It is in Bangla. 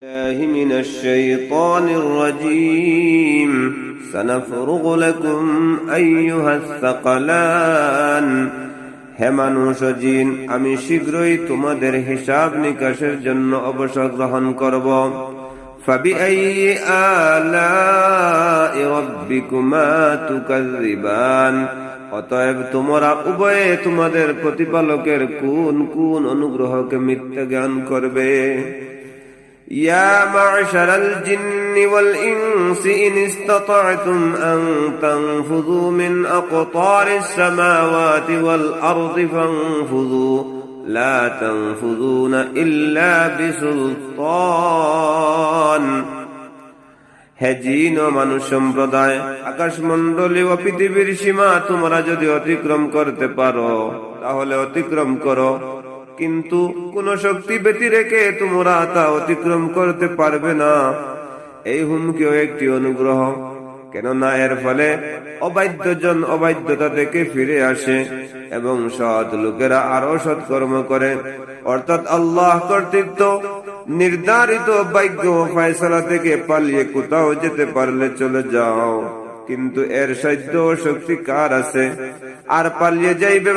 الله من الشيطان الرجيم سنفرغ لكم أيها الثقلان হে মানুষ ও জিন, আমি শীঘ্রই তোমাদের হিসাব নিকাশের জন্য অবসর গ্রহণ করব। فبأي آلاء ربكما تكذبان অতএব তোমরা উভয়ে তোমাদের প্রতিপালকের কোন কোন অনুগ্রহকে মিথ্যা জ্ঞান করবে। يا معشر الجن والإنس إن استطعتم أن تنفذوا من أقطار السماوات والأرض فانفذوا لا تنفذون إلا بسلطان হে জিন ও মানুষ সম্প্রদায়, আকাশমণ্ডলী ও পৃথিবীর সীমা তোমরা যদি অতিক্রম করতে পারো তাহলে অতিক্রম করো, কিন্তু কোন শক্তি ব্যতি রেখে তোমরা তা অতিক্রম করতে পারবে না। এই হুমকিও একটি অনুগ্রহ, কেননা এর ফলে অবাধ্যজন অবাধ্যতা থেকে ফিরে আসে এবং সৎ লোকেরা আরো সৎকর্ম করে। অর্থাৎ আল্লাহ কর্তৃক নির্ধারিত ভাগ্য ও ফয়সালা থেকে পালিয়ে কোথাও যেতে পারলে চলে যাও, কিন্তু এর সাধ্য ও শক্তি কার আছে? আর পালিয়ে যাইবে